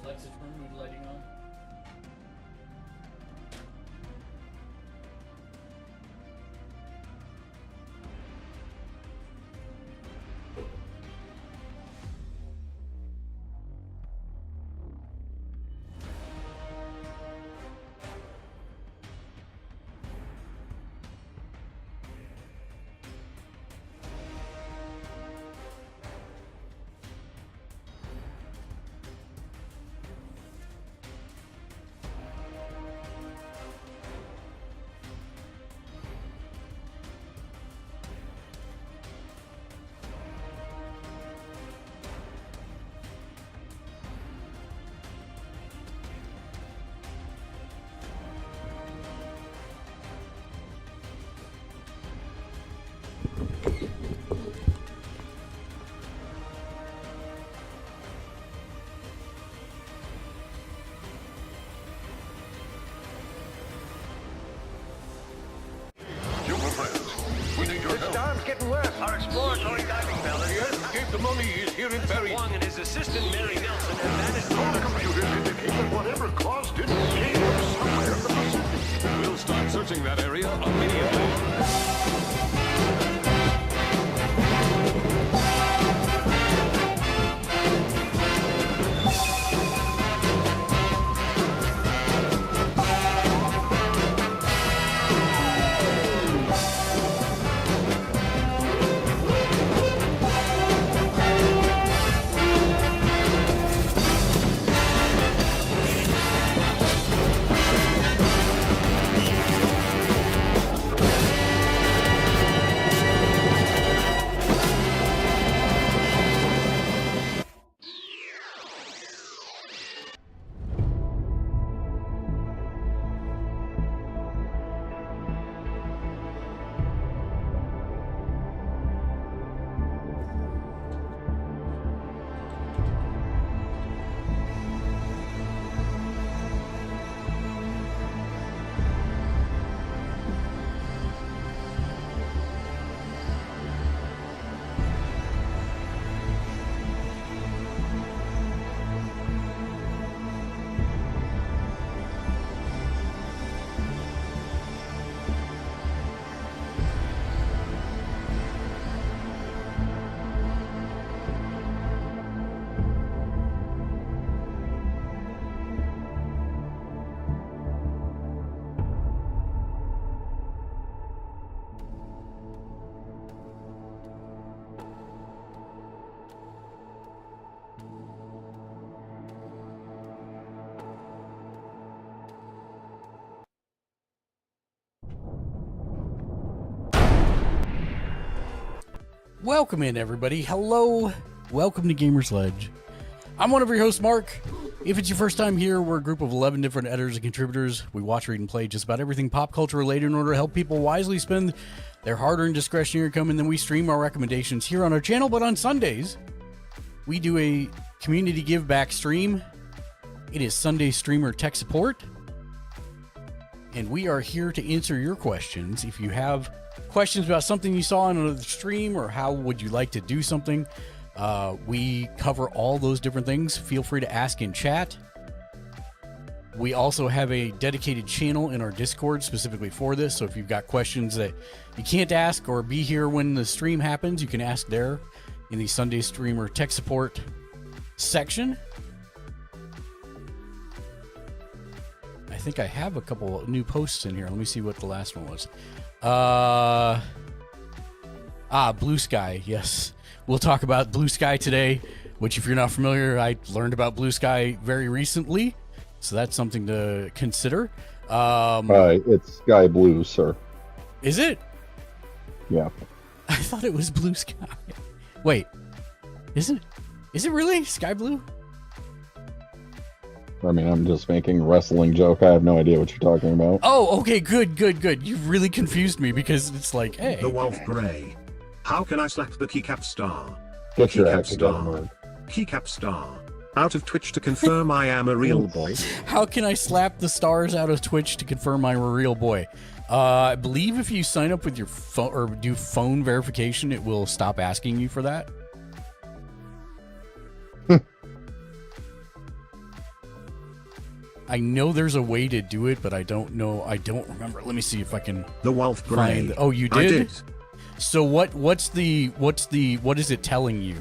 Alexa's room mood lighting on? Getting worse. Our exploratory diving bell is Escape the money is here in Perry. Wong and his assistant Mary Nelson have vanished. Our computers indicate that whatever caused it came from somewhere in the Pacific. We'll start searching that area immediately. Welcome in, everybody. Hello. Welcome to Gamer's Ledge. I'm one of your hosts, Mark. If it's your first time here, we're a group of 11 different editors and contributors. We watch, read, and play just about everything pop culture related in order to help people wisely spend their hard-earned discretionary income, and then we stream our recommendations here on our channel. But on Sundays, we do a community give back stream. It is Sunday Streamer Tech Support, and we are here to answer your questions. If you have questions about something you saw on the stream or how would you like to do something, we cover all those different things. Feel free to ask in chat. We also have a dedicated channel in our Discord specifically for this, so if you've got questions that you can't ask or be here when the stream happens, you can ask there in the Sunday Streamer Tech Support section. I think I have a couple new posts in here. Let me see what the last one was. Blue Sky. Yes, we'll talk about Blue Sky today, which, if you're not familiar, I learned about Blue Sky very recently, so that's something to consider. It's Sky Blue, sir. Is it? Yeah. I thought it was Blue Sky. Wait, is it really Sky Blue? I mean, I'm just making a wrestling joke. I have no idea what you're talking about. Oh, okay, good. You really confused me because it's like, hey. The Wolf Grey. How can I slap the keycap star? Get your Keycap act together, star. Mark. Keycap star. Out of Twitch to confirm I am a real boy. How can I slap the stars out of Twitch to confirm I'm a real boy? I believe if you sign up with your phone or do phone verification, it will stop asking you for that. I know there's a way to do it, but I don't know. I don't remember. Let me see if I can The Wolf Grey. find. Oh, you I did? did. So what is it telling you?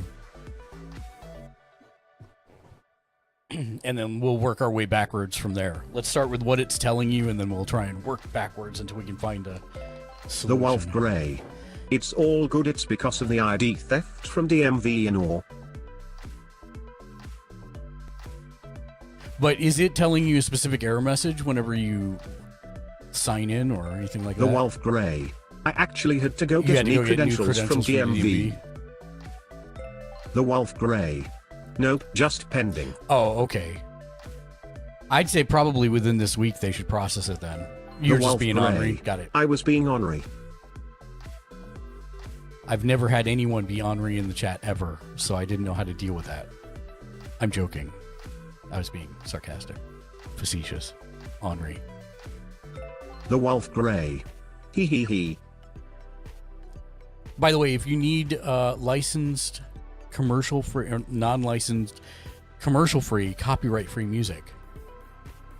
And then we'll work our way backwards from there. Let's start with what it's telling you, and then we'll try and work backwards until we can find a solution. The Wolf Grey. It's all good, it's because of the ID theft from DMV and all. But is it telling you a specific error message whenever you sign in or anything like The that? Wolf Grey. I actually had to go You get had to new go get new credentials from credentials DMV. The Wolf Grey. Nope, just pending. Oh, okay. I'd say probably within this week they should process it then. You're The just Wolf being Grey. ornery. Got it. I was being ornery. I've never had anyone be ornery in the chat ever, so I didn't know how to deal with that. I'm joking. I was being sarcastic. Facetious. Ornery. The Wolf Grey. Hee hee hee. By the way, if you need licensed, commercial free, or non-licensed, commercial free, copyright free music,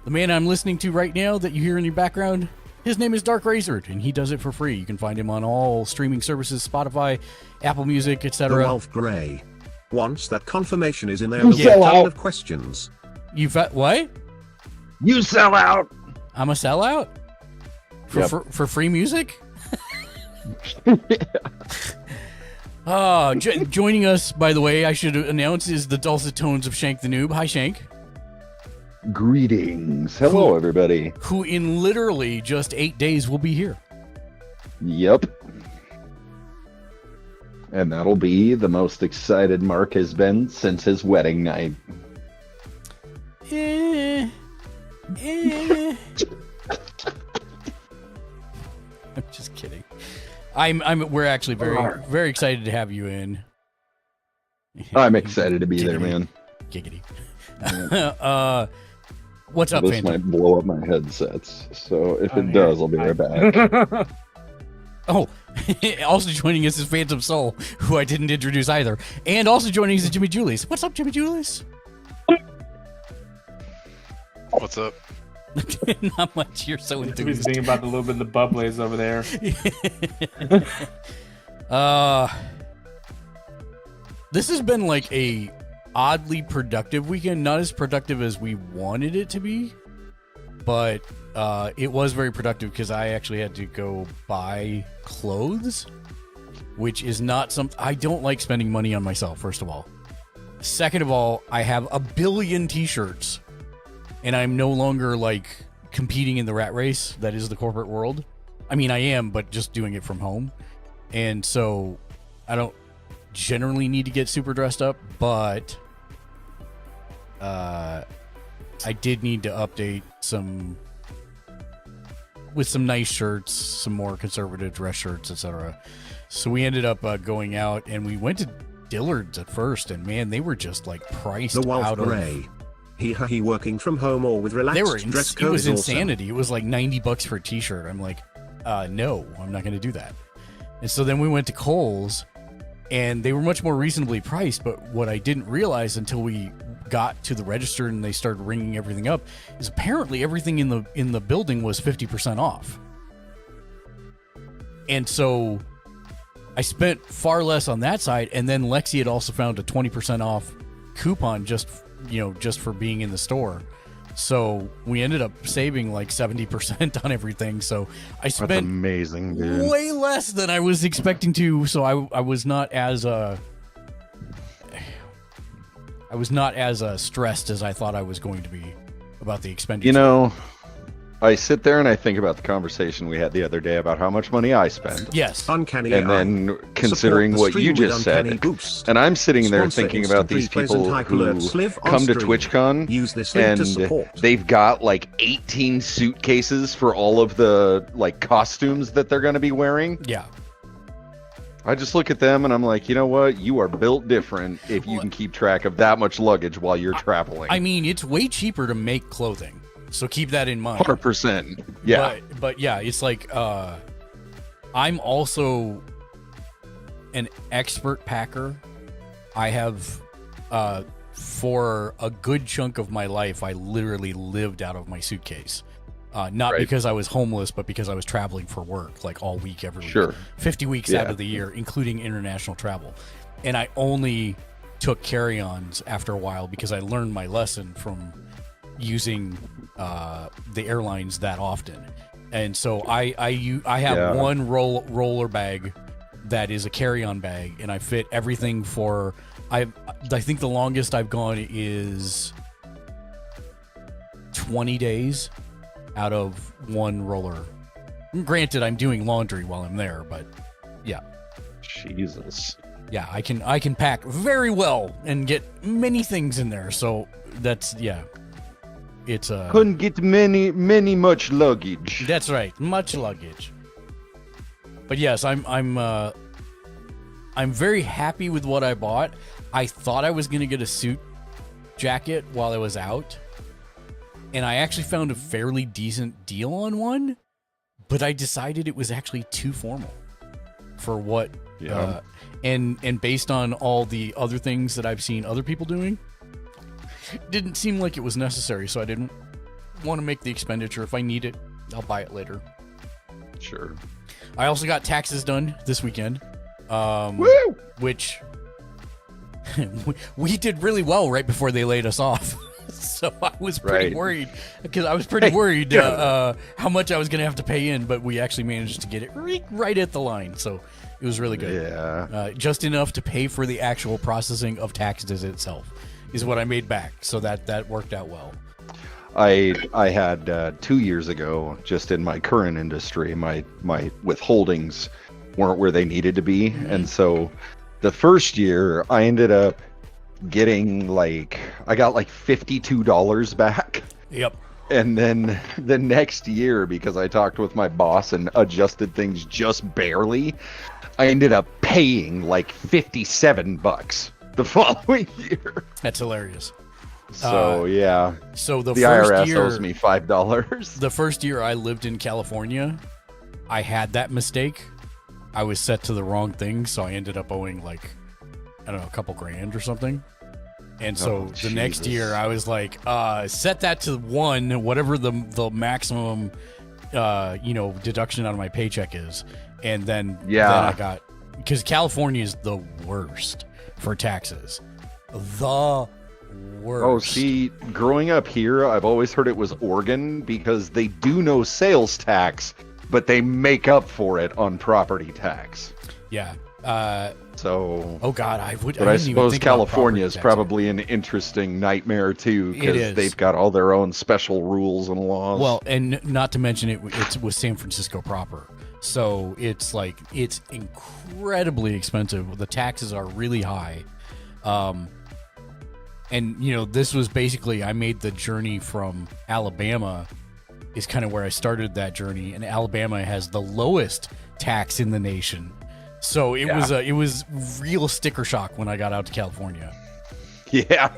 the man I'm listening to right now that you hear in your background, his name is Dark Razor, and he does it for free. You can find him on all streaming services, Spotify, Apple Music, The etc. Wolf Grey. Once that confirmation is in there, You there'll be a sell ton out. of questions. What? You sell out. I'm a sellout for Yep. for free music. Joining us, by the way, I should announce, is the dulcet tones of Shank the Noob. Hi, Shank. Greetings. Hello, everybody. Who in literally just 8 days will be here. Yep. And that'll be the most excited Mark has been since his wedding night. I'm just kidding. We're actually very excited to have you in. I'm excited to be there, man. Giggity. What's up, This Phantom? might blow up my headsets, so if it does, I'll be right back. Oh, also joining us is Phantom Soul, who I didn't introduce either. And also joining us is Jimmy Julius. What's up, Jimmy Julius? What's up? Not much. You're so He's enthused. thinking about a little bit of the bubblies over there. This has been like a oddly productive weekend. Not as productive as we wanted it to be, but it was very productive because I actually had to go buy clothes, which is not something I don't like spending money on myself. First of all, second of all, I have a billion T-shirts, and I'm no longer like competing in the rat race that is the corporate world. I mean, I am, but just doing it from home, and so I don't generally need to get super dressed up, but I did need to update with some nice shirts, some more conservative dress shirts, etc. So we ended up going out, and we went to Dillard's at first, and man, they were just like priced The Wolf out of. Grey. He working from home or with They relaxed were dress it code was is awesome. insanity. It was like $90 for a t-shirt. I'm like, no, I'm not going to do that. And so then we went to Kohl's, and they were much more reasonably priced. But what I didn't realize until we got to the register and they started ringing everything up is apparently everything in the building was 50% off. And so I spent far less on that side, and then Lexi had also found a 20% off coupon just for being in the store. So we ended up saving like 70% on everything. So I That's spent amazing, dude. way less than I was expecting to. So I was not as stressed as I thought I was going to be about the expenditure. You know, I sit there and I think about the conversation we had the other day about how much money I spend. Yes. Uncanny And AI. then considering Support the what you stream with just Uncanny said, Boost. and I'm sitting there Sponsor thinking about these instant replays and people hype who alerts live on come to stream. TwitchCon Use this link to and support. they've got like 18 suitcases for all of the like costumes that they're going to be wearing. Yeah. I just look at them and I'm like, you know what? You are built different if you can keep track of that much luggage while you're traveling. I mean, it's way cheaper to make clothing. So keep that in mind. 100%. Yeah. But yeah, it's like I'm also an expert packer. I have for a good chunk of my life, I literally lived out of my suitcase. Not Right. because I was homeless, but because I was traveling for work, like all week, every week. Sure. 50 weeks out Yeah. of the year, including international travel. And I only took carry-ons after a while because I learned my lesson from using the airlines that often. And so I have Yeah. one roller bag that is a carry-on bag, and I fit everything for. I think the longest I've gone is 20 days out of one roller. Granted, I'm doing laundry while I'm there, but yeah, Jesus. yeah, I can pack very well and get many things in there. So that's it's Couldn't get many much luggage. that's right, much luggage. But yes, I'm very happy with what I bought. I thought I was gonna get a suit jacket while I was out, and I actually found a fairly decent deal on one, but I decided it was actually too formal for what. Yeah. And based on all the other things that I've seen other people doing, didn't seem like it was necessary. So I didn't want to make the expenditure. If I need it, I'll buy it later. Sure. I also got taxes done this weekend, Woo! which we did really well right before they laid us off. So I was pretty Right. worried because I was pretty worried yeah. how much I was going to have to pay in, but we actually managed to get it right at the line. So it was really good. Yeah. Just enough to pay for the actual processing of taxes itself is what I made back. So that worked out well. I had 2 years ago, just in my current industry, my withholdings weren't where they needed to be, and so the first year I ended up getting I got like $52 back. Yep. And then the next year, because I talked with my boss and adjusted things just barely, I ended up paying like $57 the following year. That's hilarious. So yeah, So the the first IRS year, owes me $5. the first year I lived in California, I had that mistake. I was set to the wrong thing, so I ended up owing I don't know, a couple grand or something. And so Oh, the next Jesus. year I was like, set that to one, whatever the maximum deduction out of my paycheck is. And then Yeah. I got, because California is the worst for taxes. The worst. Oh, see, growing up here, I've always heard it was Oregon because they do no sales tax, but they make up for it on property tax. Yeah. So, Oh God, I would. but I didn't even suppose think about California is property tax. probably an interesting nightmare too, It because is. they've got all their own special rules and laws. Well, and not to mention it's with San Francisco proper. So it's incredibly expensive. The taxes are really high. And this was basically, I made the journey from Alabama is kind of where I started that journey. And Alabama has the lowest tax in the nation. So it was real sticker shock when I got out to California. yeah,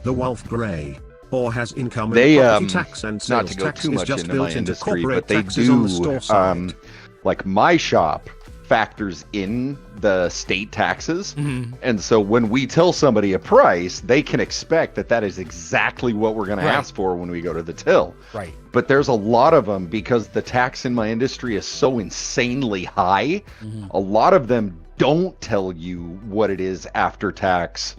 The Wolf Grey, or has income and they property tax and not sales to go tax too is much just into my built into industry, corporate but they taxes on the store do. side. Like my shop factors in the state taxes, and so when we tell somebody a price, they can expect that is exactly what we're going to Right. ask for when we go to the till. Right. But there's a lot of them because the tax in my industry is so insanely high. A lot of them don't tell you what it is after tax,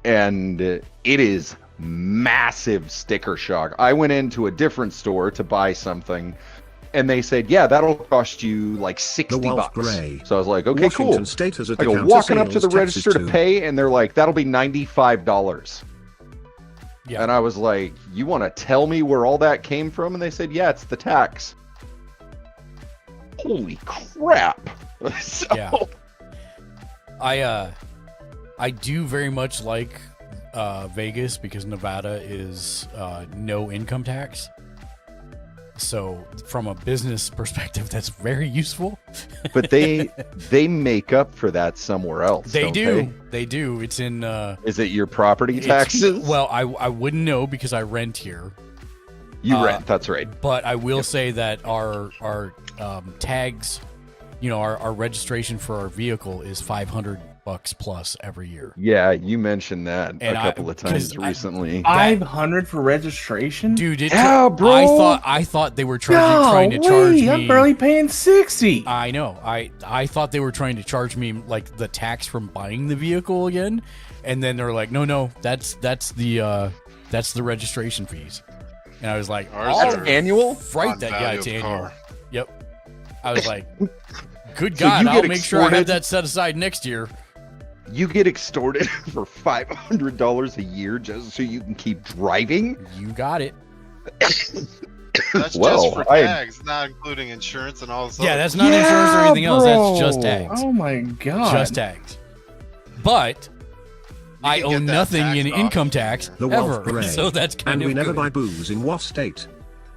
and it is massive sticker shock. I went into a different store to buy something, and they said, "Yeah, that'll cost you like $60." Wolf Grey. So I was like, "Okay, Washington cool." State has a I go counter walking up to sales the taxes register to too. pay, and they're like, "That'll be $95." Yeah. And I was like, "You want to tell me where all that came from?" And they said, "Yeah, it's the tax." Holy crap! So, Yeah. I do very much like Vegas because Nevada is no income tax. So from a business perspective, that's very useful. but they make up for that somewhere else. They don't do. They do. It's in Is it your property it's- taxes? Well, I wouldn't know because I rent here. you rent. That's right. But I will say that our tags, our registration for our vehicle is $500 plus every year. Yeah, you mentioned that And a couple of times recently. 500 for registration? Dude, Yeah, bro. I thought they were trying to charge me. I'm barely paying 60. I know. I thought they were trying to charge me like the tax from buying the vehicle again, and then they're like, no, that's the registration fees. And I was like, Ours oh, are annual? Right, on that value yeah, it's of annual. car. Yep. I was like, good So God, you I'll get make sure I have extorted? that set aside next year. You get extorted for $500 a year just so you can keep driving? You got it. That's Well, just for I- tags, not including insurance and all this. Yeah, other that's not insurance or anything else. That's just tags. Oh my god. Just tags. But I can owe get that nothing in taxed off income if tax The Wolf ever. Grey. So that's kind And of we never good. buy booze in WA state.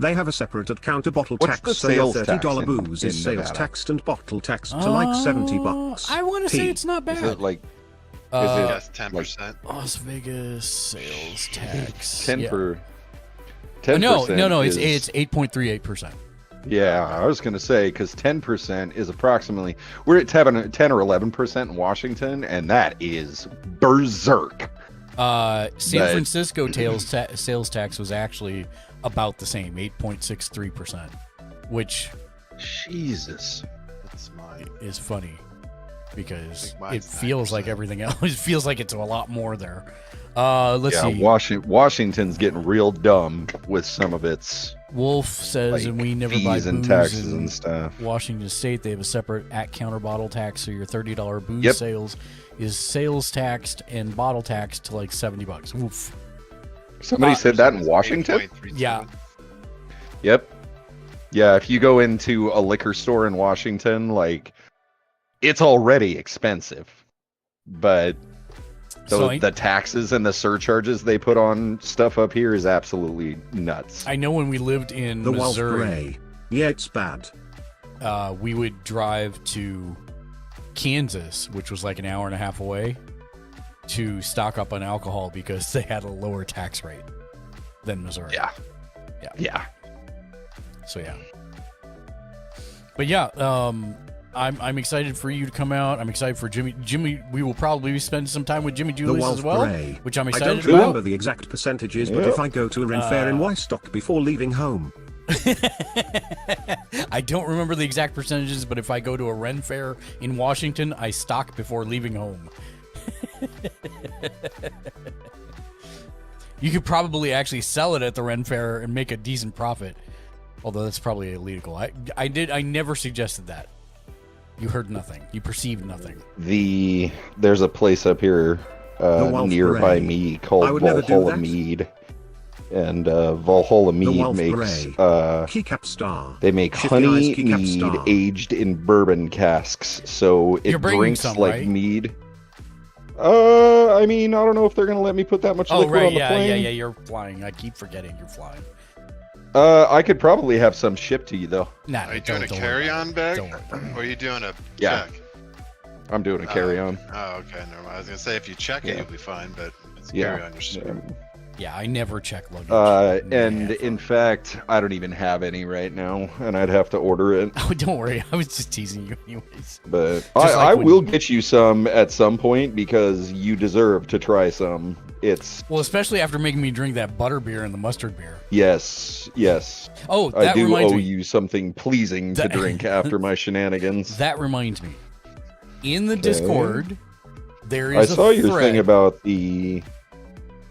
They have a separate at-counter bottle What's tax, the so your sales tax $30 in- booze is in sales Nevada? taxed and bottle taxed to like $70. I want to say P. it's not Is bad. it like Yes, 10%. Las Vegas sales tax. 10 yeah. per 10%? No, is- it's 8.38%. Yeah, I was going to say, because 10% is approximately, we're at 10 or 11% in Washington, and that is berserk. San But- Francisco sales tax was actually about the same, 8.63%, which Jesus. That's mine. is funny because think mine's it feels like 9%. everything else. It feels like it's a lot more there. Let's Yeah, see. Washington's getting real dumb with some of its Wolf says, like, and we never buy fees and booze taxes in and stuff. Washington State. They have a separate at-counter bottle tax, so your $30 booze Yep. sales is sales taxed and bottle taxed to like $70. Oof. Somebody said that in Washington? 8.37. Yeah. Yep. Yeah, if you go into a liquor store in Washington, like, it's already expensive. But So the taxes and the surcharges they put on stuff up here is absolutely nuts. I know when we lived in The Wolf Missouri, Grey. Yeah, it's bad. we would drive to Kansas, which was like an hour and a half away, to stock up on alcohol because they had a lower tax rate than Missouri. Yeah. Yeah. Yeah. So yeah. But yeah, I'm excited for you to come out. I'm excited for Jimmy. We will probably spend some time with Jimmy The Julius Wolf as well, Grey. which I'm I excited don't about. remember the exact percentages, but Yeah. if I go to a Ren Fair in Wystock before leaving home, I don't remember the exact percentages, but if I go to a Ren Fair in Washington, I stock before leaving home. You could probably actually sell it at the Ren Fair and make a decent profit, although that's probably illegal. I never suggested that. You heard nothing. You perceived nothing. There's a place up here The Wolf nearby Grey. me I called would never do Valhalla that. Mead. And Valhalla Mead Wolf makes Grey. Keycap Star. they make Shifty honey Eyes Keycap mead Star. aged in bourbon casks, so it You're bringing drinks some, like right? mead. I mean, I don't know if they're gonna let me put that much Oh liquid right, on the yeah, plane. yeah. You're flying. I keep forgetting you're flying. I could probably have some shipped to you though. Nah, Are you don't- doing a don't worry about carry-on it. bag? Don't worry about it. Or are you doing a Yeah. check? I'm doing a carry-on. Oh, okay. Never mind. I was gonna say if you check it, Yeah. you'll be fine, but it's a Yeah. carry-on. You're screwed. Yeah, I never check luggage. And Never. in fact, I don't even have any right now, and I'd have to order it. Oh, don't worry. I was just teasing you, anyways. But like I when- will get you some at some point because you deserve to try some. It's Well, especially after making me drink that butter beer and the mustard beer. yes. Oh, I that do reminds owe me. you something pleasing to That- drink after my shenanigans. That reminds me. In the Discord, there I is saw a your thread. thing about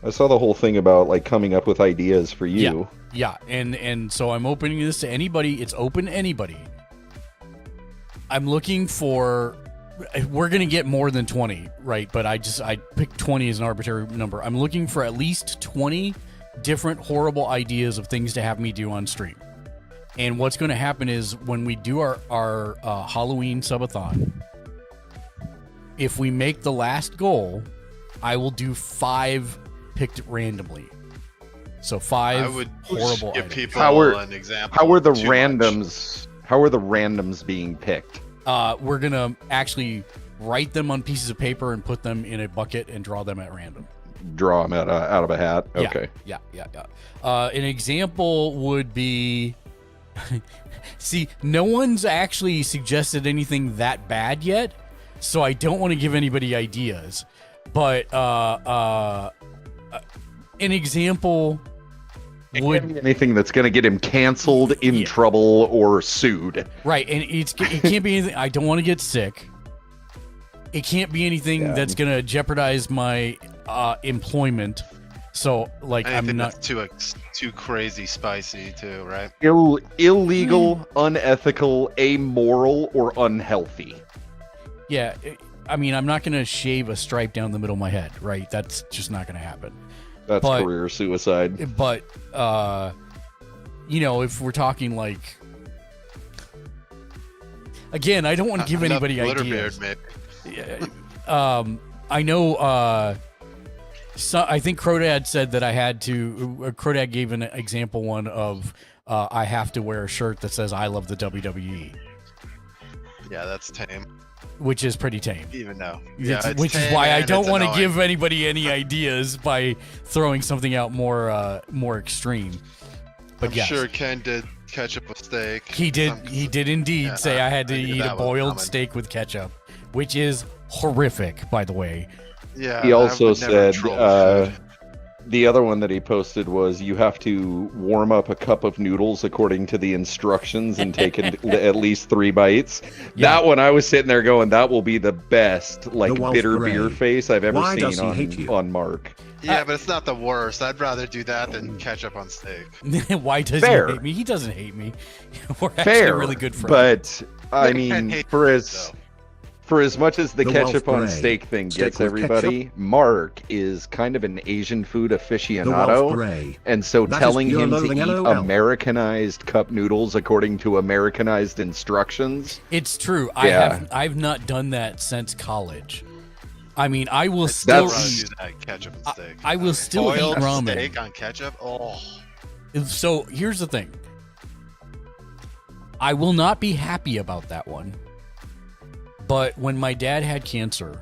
I saw the whole thing about like coming up with ideas for you. Yeah, and so I'm opening this to anybody. It's open to anybody. I'm looking for. We're gonna get more than 20, right? But I picked 20 as an arbitrary number. I'm looking for at least 20 different horrible ideas of things to have me do on stream. And what's going to happen is when we do our Halloween subathon, if we make the last goal, I will do 5 picked randomly. So 5 I would horrible give items. people How are- an example. How are the too much. randoms? How are the randoms being picked? We're gonna actually write them on pieces of paper and put them in a bucket and draw them at random. Draw them out of a hat. Okay. Yeah. An example would be. See, no one's actually suggested anything that bad yet, so I don't want to give anybody ideas. But an example would Anything that's going to get him canceled, in trouble, or sued. right, and it can't be anything. I don't want to get sick. It can't be anything that's gonna jeopardize my employment. So, like, Anything I'm not. that's too crazy spicy, too, right? Illegal, unethical, amoral, or unhealthy. Yeah, I mean, I'm not gonna shave a stripe down the middle of my head, right? That's just not gonna happen. That's But- career suicide. But if we're talking like, again, I don't want to give Enough anybody Glitterbeard, ideas. maybe. I know. I think Crodad said that I had to. Crodad gave an example one of I have to wear a shirt that says "I love the WWE," Yeah, that's tame. which is pretty tame. Even though. Which is why I don't want to give anybody any ideas by throwing something out more extreme. But I'm yes, sure Ken did ketchup with steak. he did. He did indeed Yeah, say I had to I knew eat a that was boiled coming. steak with ketchup, which is horrific, by the way. Yeah. He I also would never said troll food. the other one that he posted was you have to warm up a cup of noodles according to the instructions and take at least 3 bites. Yeah. That one, I was sitting there going, that will be the best, like, The Wolf bitter Grey. beer face I've ever Why does seen he hate you? on Mark. Yeah, but it's not the worst. I'd rather do that than ketchup on steak. Why does Fair. he hate me? He doesn't hate me. We're actually Fair, really good friends. but I Ken mean, hates for it, as much as the The ketchup Wolf on Grey. steak thing Steak gets with everybody, Mark is kind of an Asian food The Wolf aficionado. Grey. And so That is telling pure him to loathing, eat LOL. Americanized cup noodles according to Americanized instructions, It's true. Yeah. I've not done that since college. I mean, I will still I'd rather eat. do that ketchup and steak. I will still Boiled eat ramen. steak on ketchup? Oh. So here's the thing. I will not be happy about that one. But when my dad had cancer,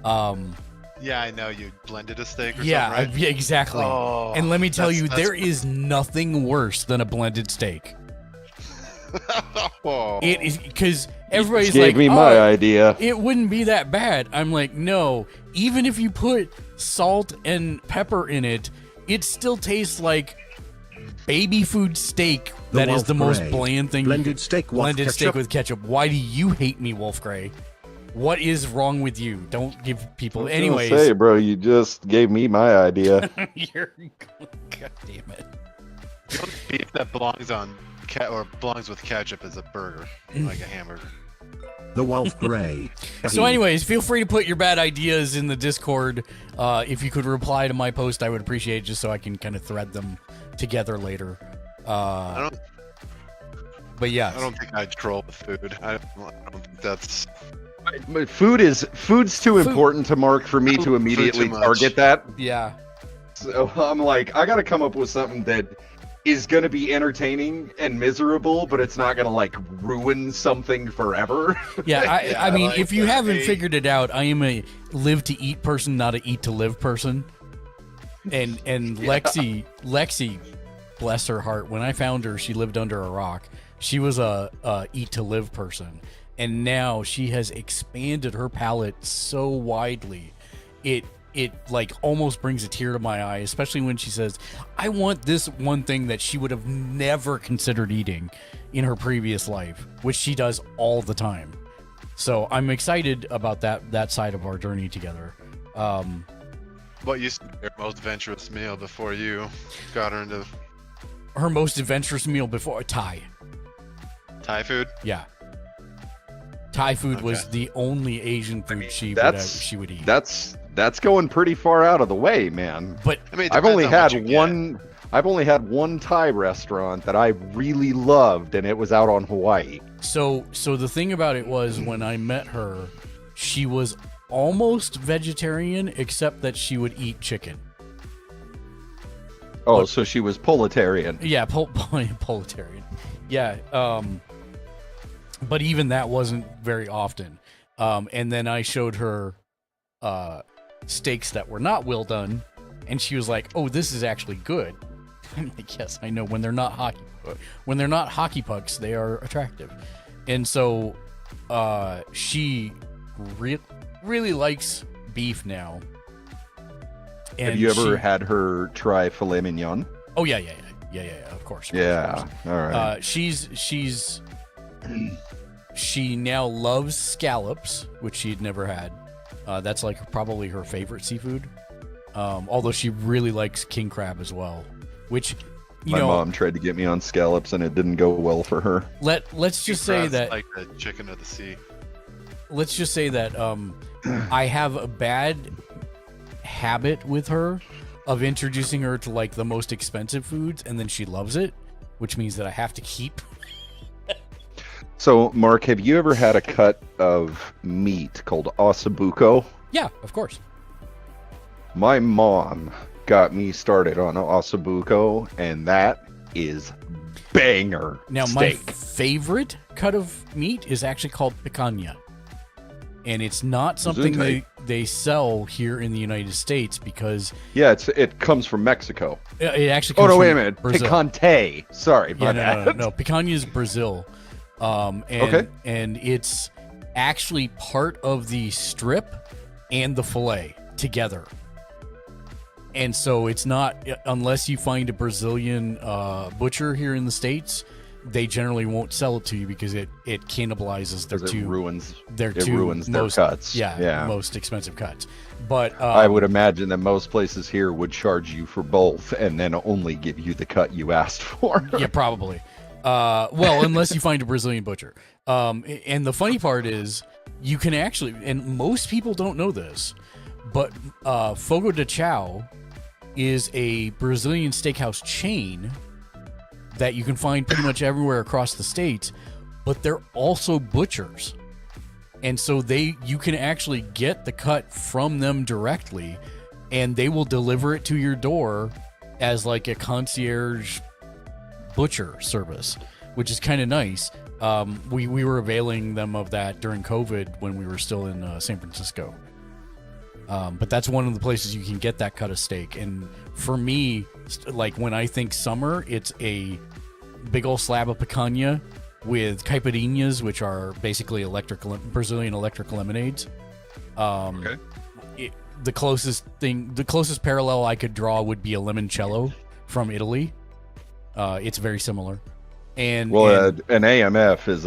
Yeah, I know. You blended a steak or yeah, something, right? yeah, exactly. Oh, And let me tell that's- you, that's- there is nothing worse than a blended steak. Whoa. It is because everybody's gave like, me "Oh, my idea. it wouldn't be that bad." I'm like, no. Even if you put salt and pepper in it, it still tastes like baby food steak. The That is Wolf the most Grey. bland thing. Blended steak with Blended steak ketchup? with ketchup. Why do you hate me, Wolf Grey? What is wrong with you? Don't give people. Anyways, Say, bro, you just gave me my idea. you're. God damn it. The only beef that belongs on belongs with ketchup is a burger, like a hamburger. The Wolf Grey. So, anyways, feel free to put your bad ideas in the Discord. If you could reply to my post, I would appreciate it, just so I can kind of thread them together later. I But yeah, don't think I'd troll with food. I don't think that's. But food's too important to Mark for me I to love food immediately too much. target that. yeah. So I'm like, I gotta come up with something that is gonna be entertaining and miserable, but it's not gonna like ruin something forever. Yeah, I mean, like if you that. haven't Hey. figured it out, I am a live to eat person, not a eat to live person. And Lexi, bless her heart, when I found her, she lived under a rock. She was a eat to live person, and now she has expanded her palate so widely, it like almost brings a tear to my eye, especially when she says, I want this one thing that she would have never considered eating in her previous life, which she does all the time. So I'm excited about that side of our journey together. What used to be your most adventurous meal before you got her into Her most adventurous meal before Thai. Thai food? Yeah. Thai food was Okay. the only Asian food she would eat. That's going pretty far out of the way, man. But I mean, it I've only depends on had what you get. I've only had one Thai restaurant that I really loved, and it was out on Hawaii. so the thing about it was, when I met her, she was almost vegetarian, except that she would eat chicken. Oh, so she was proletarian. Yeah, proletarian. Yeah, but even that wasn't very often. And then I showed her steaks that were not well done, and she was like, "Oh, this is actually good." I'm like, "Yes, I know. When they're not hockey pucks, they are attractive." And so she really likes beef now. And Have you ever had her try filet mignon? Oh yeah, of course. Yeah. All right. She now loves scallops, which she'd never had. That's like probably her favorite seafood. Although she really likes king crab as well, which My mom tried to get me on scallops and it didn't go well for her. Let's just say that like the chicken of the sea. let's just say that I have a bad habit with her of introducing her to like the most expensive foods, and then she loves it, which means that I have to keep. So, Mark, have you ever had a cut of meat called ossobuco? Yeah, of course. My mom got me started on ossobuco, and that is banger. Now, my steak. favorite cut of meat is actually called picanha. And it's not something Gesundheit. they sell here in the United States because Yeah, it comes from Mexico. it actually Oh comes no, wait a from minute, Brazil. picante. Sorry, Yeah, my bad. no. Picanha is Brazil. Okay. And it's actually part of the strip and the fillet together. And so it's not, unless you find a Brazilian butcher here in the States, they generally won't sell it to you because it cannibalizes their 'Cause it ruins their their cuts. Yeah, most expensive cuts. But I would imagine that most places here would charge you for both and then only give you the cut you asked for. yeah, probably. Well, unless you find a Brazilian butcher. And the funny part is, you can actually, and most people don't know this, but Fogo de Chao is a Brazilian steakhouse chain that you can find pretty much everywhere across the states, but they're also butchers. And so you can actually get the cut from them directly, and they will deliver it to your door as like a concierge butcher service, which is kind of nice. We were availing them of that during COVID when we were still in San Francisco. But that's one of the places you can get that cut of steak. And for me, like when I think summer, it's a big old slab of picanha with caipirinhas, which are basically Brazilian electric lemonades. Okay. The closest parallel I could draw would be a limoncello from Italy. It's very similar. And Well, an AMF is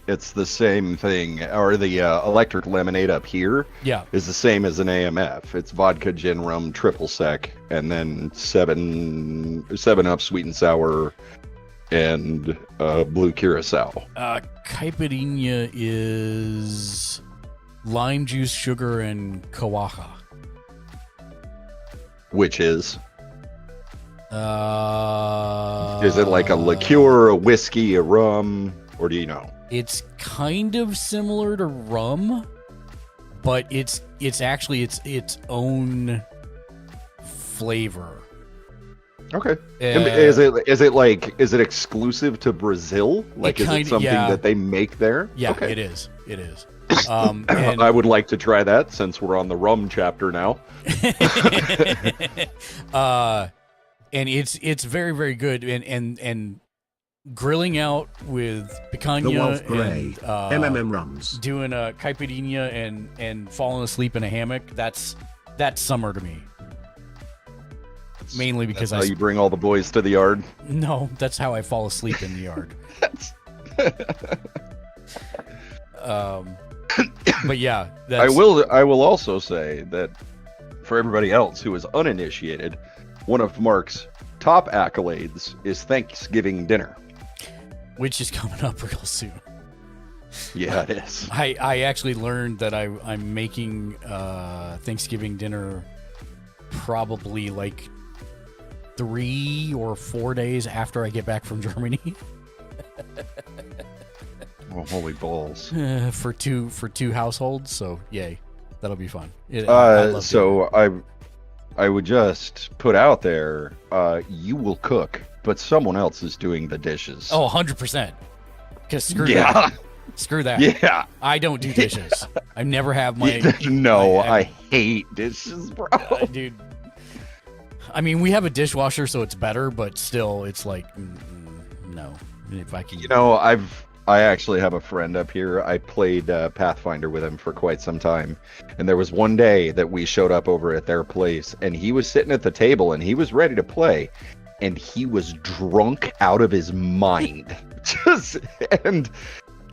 it's the same thing, or the electric lemonade up here yeah, is the same as an AMF. It's vodka, gin, rum, triple sec, and then seven up sweet and sour, and blue curacao. caipirinha is lime juice, sugar, and kawaha. Which is Is it like a liqueur, a whiskey, a rum, or do you know? It's kind of similar to rum, but it's actually its own flavor. Okay. Is it exclusive to Brazil? Like, is it something that they make there? Yeah, okay. it is. It is. And I would like to try that since we're on the rum chapter now. and it's very, very good. And grilling out with picanha The Wolf Grey, and rums. doing a caipirinha and falling asleep in a hammock, that's summer to me. Mainly because That's how you bring all the boys to the yard. No, that's how I fall asleep in the yard. But yeah, I will also say that for everybody else who is uninitiated, one of Mark's top accolades is Thanksgiving dinner. which is coming up real soon. Yeah, it is. I actually learned that I'm making Thanksgiving dinner probably like 3 or 4 days after I get back from Germany. Oh, holy balls. for two households, so yay. That'll be fun. I love So I would just put out there, you will cook, but someone else is doing the dishes. Oh, 100%. Because screw yeah. that. Screw that. Yeah. I don't do dishes. I never have my... No, I hate dishes, bro. Dude. I mean, we have a dishwasher, so it's better, but still, it's like, no. If I can... You know, I actually have a friend up here. I played Pathfinder with him for quite some time. And there was one day that we showed up over at their place, and he was sitting at the table and he was ready to play. And he was drunk out of his mind. And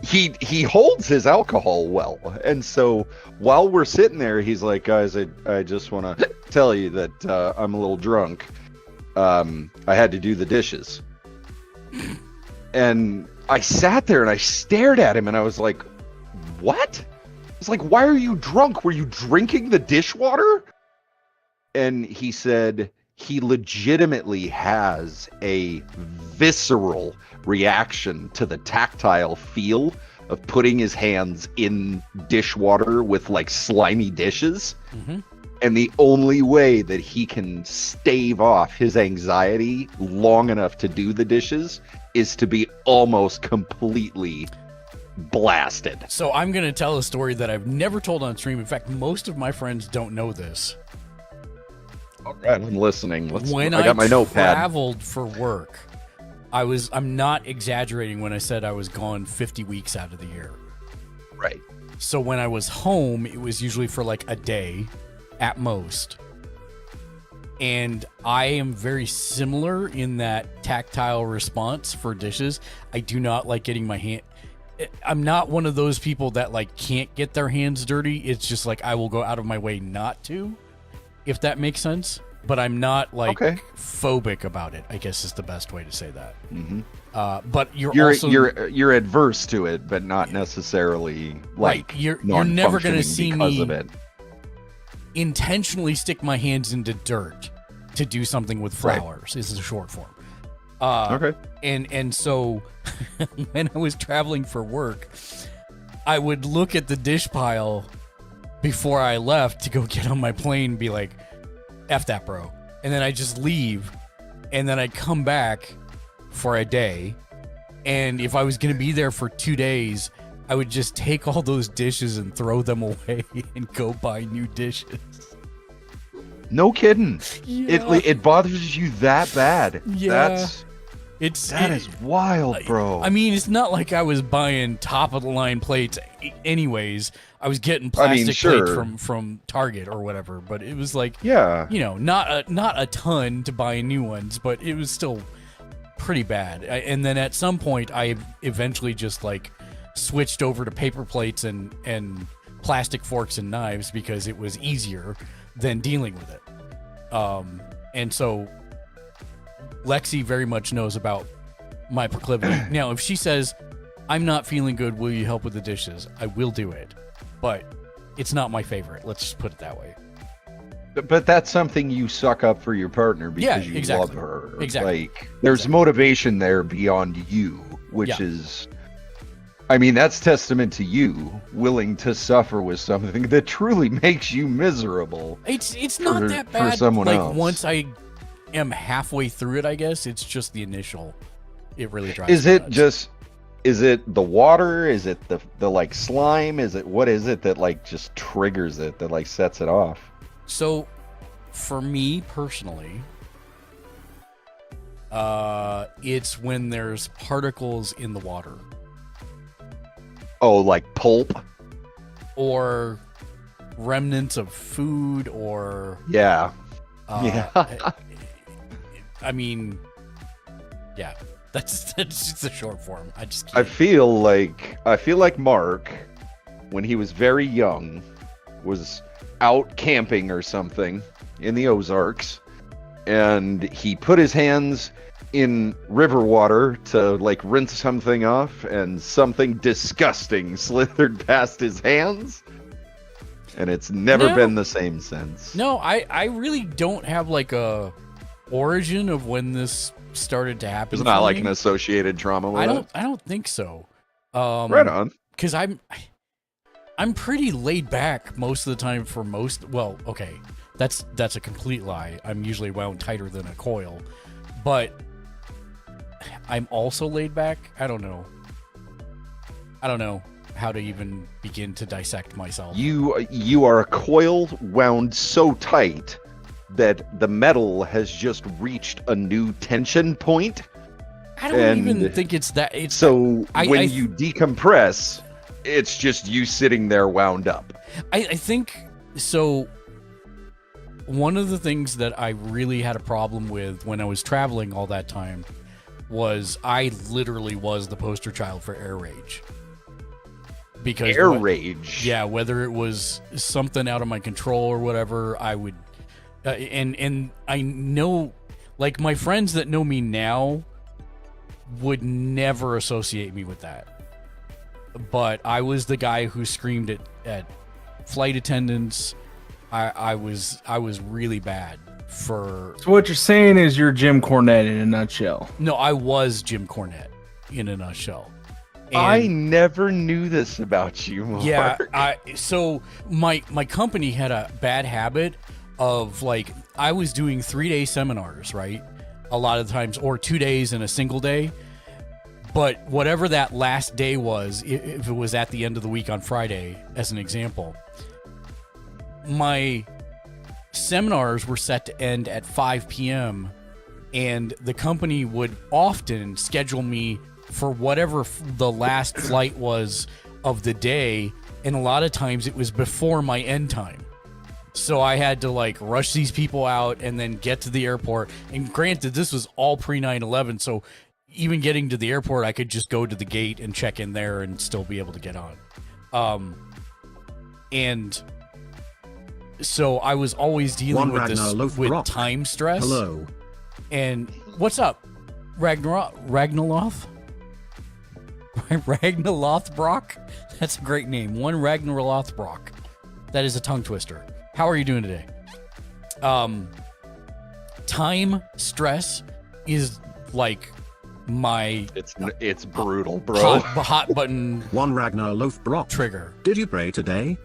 he holds his alcohol well. And so while we're sitting there, he's like, guys, I just want to tell you that I'm a little drunk. I had to do the dishes. And I sat there and I stared at him and I was like, what? It's like, why are you drunk? Were you drinking the dishwater? And he said he legitimately has a visceral reaction to the tactile feel of putting his hands in dishwater with like slimy dishes. Mm-hmm. And the only way that he can stave off his anxiety long enough to do the dishes is to be almost completely blasted. So I'm going to tell a story that I've never told on stream. In fact, most of my friends don't know this. All right, I'm listening. When I got my notepad. traveled for work, I'm not exaggerating when I said I was gone 50 weeks out of the year. Right. So when I was home, it was usually for like a day at most. And I am very similar in that tactile response for dishes. I do not like getting my hand. I'm not one of those people that like can't get their hands dirty. It's just like I will go out of my way not to, if that makes sense. But I'm not like phobic about it, I guess is the best way to say that. Mm-hmm. But you're adverse to it, but not necessarily like you're never going to see because me of it. Intentionally stick my hands into dirt to do something with flowers. Is the short form. Okay. And so when I was traveling for work, I would look at the dish pile before I left to go get on my plane and be like, F that, bro. And then I just leave. And then I'd come back for a day. And if I was going to be there for 2 days, I would just take all those dishes and throw them away and go buy new dishes. No kidding. Yeah. It bothers you that bad. Yeah. That is wild, bro. I mean, it's not like I was buying top of the line plates anyways. I was getting plastic plates from Target or whatever, but it was like, not a ton to buy new ones, but it was still pretty bad. And then at some point I eventually just like switched over to paper plates and plastic forks and knives because it was easier than dealing with it. And so Lexi very much knows about my proclivity. Now, if she says, I'm not feeling good, will you help with the dishes? I will do it. But it's not my favorite. Let's just put it that way. But that's something you suck up for your partner because you love her. Exactly. Like, there's motivation there beyond you, which is... I mean, that's testament to you willing to suffer with something that truly makes you miserable. It's not that bad. For someone else. Once I am halfway through it, I guess it's just the initial. It really drives me nuts. Is it the water? Is it the like slime? What is it that like just triggers it, that like sets it off? So, for me personally, it's when there's particles in the water. Oh, like pulp? Or remnants of food or... Yeah. I mean, yeah. That's just the short form. I just can't. I feel like Mark, when he was very young, was out camping or something in the Ozarks, and he put his hands in river water to like rinse something off, and something disgusting slithered past his hands, and it's never been the same since. No, I really don't have like a origin of when this started to happen. It's not like an associated trauma with it? I don't think so. Right on. Because I'm pretty laid back most of the time for most. Well, okay, that's a complete lie. I'm usually wound tighter than a coil, but I'm also laid back. I don't know how to even begin to dissect myself. You are a coil wound so tight that the metal has just reached a new tension point, I don't even think it's that. It's So I- when I- you decompress, it's just you sitting there wound up. I think so. One of the things that I really had a problem with when I was traveling all that time was I literally was the poster child for air rage. Because Air rage. yeah, whether it was something out of my control or whatever, I would, and I know, like my friends that know me now would never associate me with that. But I was the guy who screamed at flight attendants. I was really bad for. So what you're saying is you're Jim Cornette in a nutshell. No, I was Jim Cornette in a nutshell. I And- never knew this about you, Mark. Yeah, so my company had a bad habit of like I was doing 3-day seminars, right? A lot of times, or 2 days in a single day. But whatever that last day was, if it was at the end of the week on Friday, as an example, my seminars were set to end at 5 p.m. and the company would often schedule me for whatever the last flight was of the day, and a lot of times it was before my end time. So I had to like rush these people out and then get to the airport. And granted, this was all pre 9/11, so even getting to the airport, I could just go to the gate and check in there and still be able to get on. And so I was always dealing One with this Ragnar with Lothbrok. time stress. Hello. And what's up, Ragnarloth? Ragnar Lothbrok? That's a great name. One Ragnar Lothbrok. That is a tongue twister. How are you doing today? Time stress is like my It's brutal, bro. hot button One Ragnar Lothbrok. trigger. Did you pray today?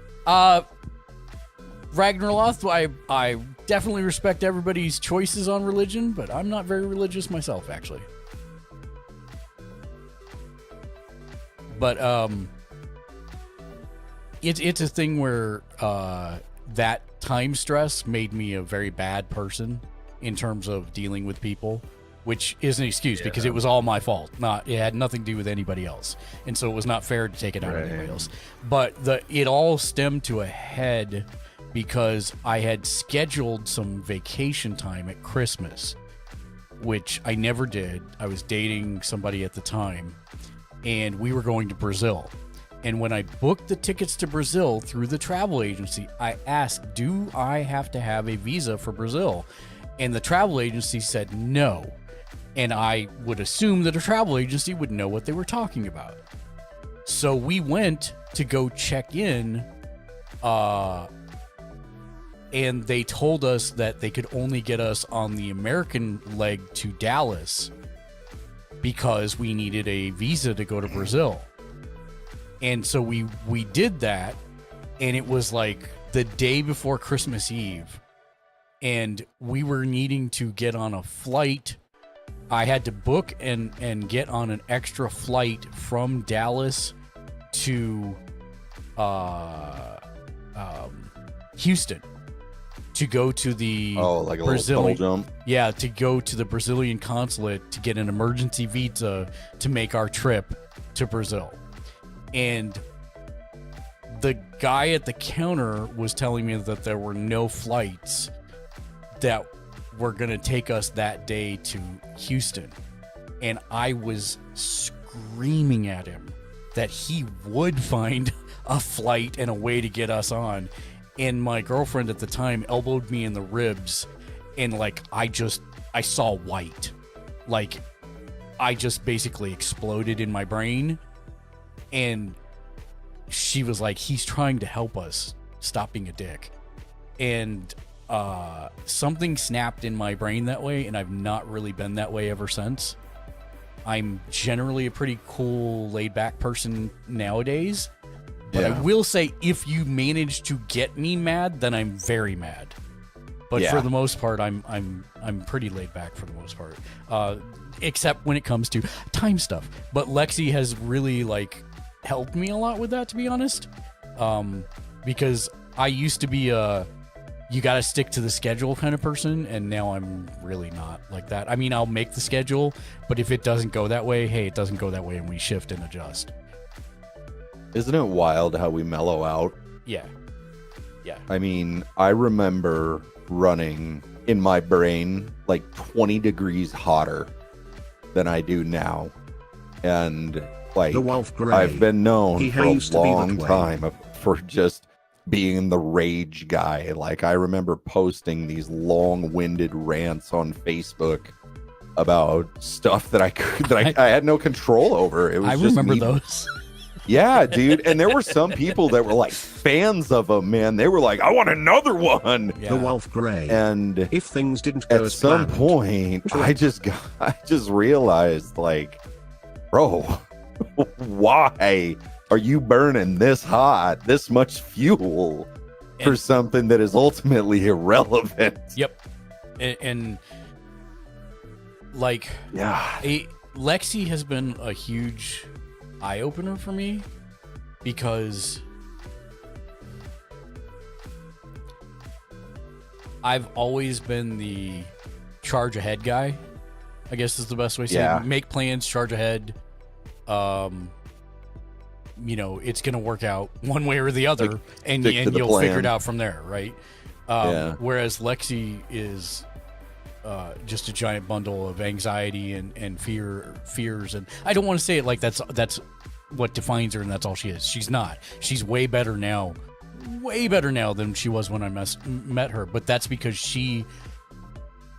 Ragnarloth, I definitely respect everybody's choices on religion, but I'm not very religious myself, actually. But it's a thing where that time stress made me a very bad person in terms of dealing with people, which is an excuse because it was all my fault. It had nothing to do with anybody else, and so it was not fair to take it out on anybody else. But it all stemmed to a head because I had scheduled some vacation time at Christmas, which I never did. I was dating somebody at the time, and we were going to Brazil. And when I booked the tickets to Brazil through the travel agency, I asked, do I have to have a visa for Brazil? And the travel agency said no. And I would assume that a travel agency would know what they were talking about. So we went to go check in, and they told us that they could only get us on the American leg to Dallas because we needed a visa to go to Brazil. And so we did that, and it was like the day before Christmas Eve, and we were needing to get on a flight. I had to book and get on an extra flight from Dallas to Houston to go to the like a little Brazilian tunnel jump. Yeah, to go to the Brazilian consulate to get an emergency visa to make our trip to Brazil. And the guy at the counter was telling me that there were no flights that were going to take us that day to Houston. And I was screaming at him that he would find a flight and a way to get us on. And my girlfriend at the time elbowed me in the ribs, and like I saw white. Like I just basically exploded in my brain. And she was like, he's trying to help us. Stop being a dick. And something snapped in my brain that way, and I've not really been that way ever since. I'm generally a pretty cool, laid-back person nowadays. But I will say, if you manage to get me mad, then I'm very mad. But for the most part, I'm pretty laid back for the most part. Except when it comes to time stuff. But Lexi has really like helped me a lot with that, to be honest. Because I used to be you got to stick to the schedule kind of person, and now I'm really not like that. I mean, I'll make the schedule, but if it doesn't go that way, hey, it doesn't go that way, and we shift and adjust. Isn't it wild how we mellow out? Yeah. Yeah. I mean, I remember running in my brain like 20 degrees hotter than I do now. And like, The Wolf Grey. I've been known He for a used to be that long way. time for just being the rage guy. Like, I remember posting these long-winded rants on Facebook about stuff that I had no control over. It was I just remember me. those. Yeah, dude. And there were some people that were like fans of them, man. They were like, I want another one. Yeah. The Wolf Grey. And If things didn't go at as some planned, point, I just realized, like, bro, why are you burning this hot, this much fuel for And- something that is ultimately irrelevant? Yep. And like, Yeah. Lexi has been a huge eye opener for me because I've always been the charge ahead guy, I guess is the best way to say Yeah. it. Make plans, charge ahead. You know, it's going to work out one way or the other, and stick to the you'll figure it plan. out from there, right? Yeah. Whereas Lexi is just a giant bundle of anxiety and fears, and I don't want to say it like that's what defines her and that's all she is. She's not. She's way better now than she was when I met her, but that's because she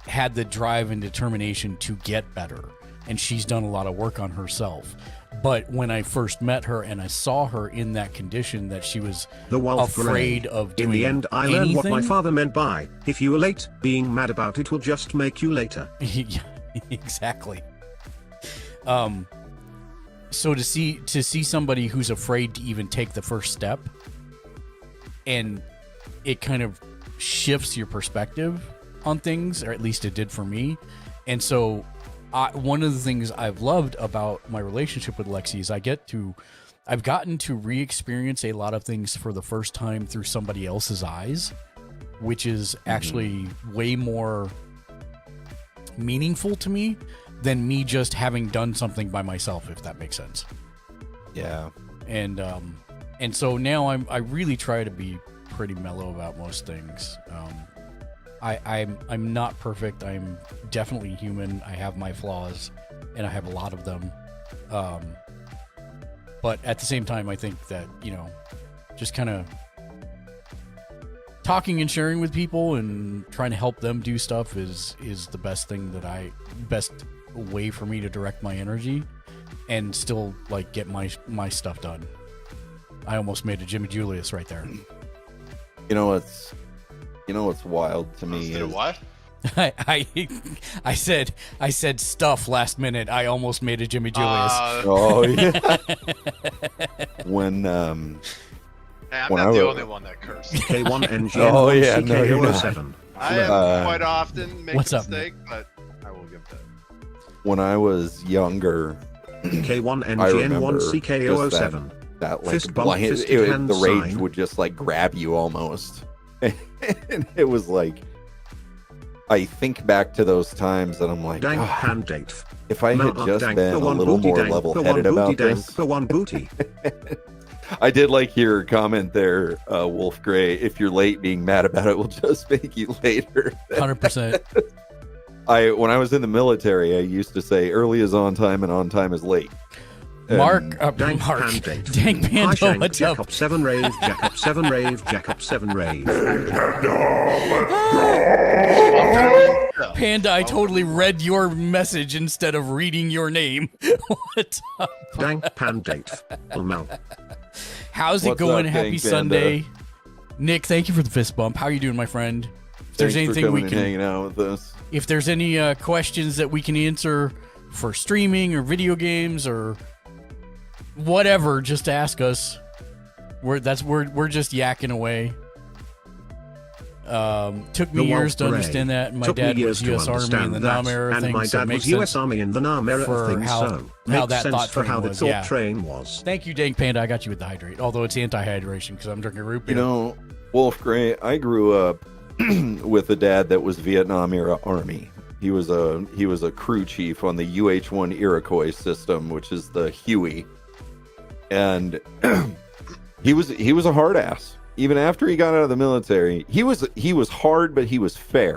had the drive and determination to get better, and she's done a lot of work on herself. But when I first met her and I saw her in that condition, that she was The Wolf afraid Grey. of doing In the end, I learned what my anything. father meant by, if you are late, being mad about it will just make you later. Yeah, exactly. So to see somebody who's afraid to even take the first step, and it kind of shifts your perspective on things, or at least it did for me. And so one of the things I've loved about my relationship with Lexi is I've gotten to re-experience a lot of things for the first time through somebody else's eyes, which is actually way more meaningful to me than me just having done something by myself, if that makes sense. Yeah. And so now I really try to be pretty mellow about most things. I'm not perfect. I'm definitely human. I have my flaws, and I have a lot of them. But at the same time, I think that, you know, just kind of talking and sharing with people and trying to help them do stuff is the best thing best way for me to direct my energy and still like get my stuff done. I almost made a Jimmy Julius right there. You know what's wild to me Did is it what? I said stuff last minute. I almost made a Jimmy Julius. oh yeah. When Hey, I'm When not I the wa- only one that cursed. K1NGN Oh, yeah, no, you're not. 1CK07. I have quite often make What's a up, mistake, but I will give that. when I was younger, K1NGN remember 1CK07. that like Fist bump, blind, fisted hand the rage sign. would just like grab you almost. And it was like, I think back to those times and I'm like, Dank "God, hand date. if I had just Dank been for a one little booty more dank, for one level-headed booty about dank, this. for one booty. I did like your comment there, Wolf Gray. If you're late, being mad about it will just make you later. 100%. When I was in the military, I used to say early is on time and on time is late. And Mark, Dank Mark, hand date. Dank Hi Panda, Shank, what's Jack up? up 7 rave, Jack up 7 rave, Jack up 7 rave. Panda, I totally read your message instead of reading your name. What's up? Dank pan date. Well, How's it What's going? up, Happy Dank Panda? Sunday. Nick, thank you for the fist bump. How are you doing, my friend? If there's thanks for anything we coming and can, hanging out with us. if there's any questions that we can answer for streaming or video games or whatever, just ask us. We're just yakking away. Took me The years Wolf to Grey. understand that. My Took me dad years was U.S. to Army in understand the that, Nam era and thing, my so it dad makes was U.S. sense Army in the Nam era for of things, how so that makes thought sense for train how the was, thought yeah. train was. Thank you, Dank Panda. I got you with the hydrate, although it's anti-hydration because I'm drinking root beer. You know, Wolf Gray, I grew up with a dad that was Vietnam era Army. He was a crew chief on the UH-1 Iroquois system, which is the Huey, and he was a hard ass. Even after he got out of the military, he was hard, but he was fair.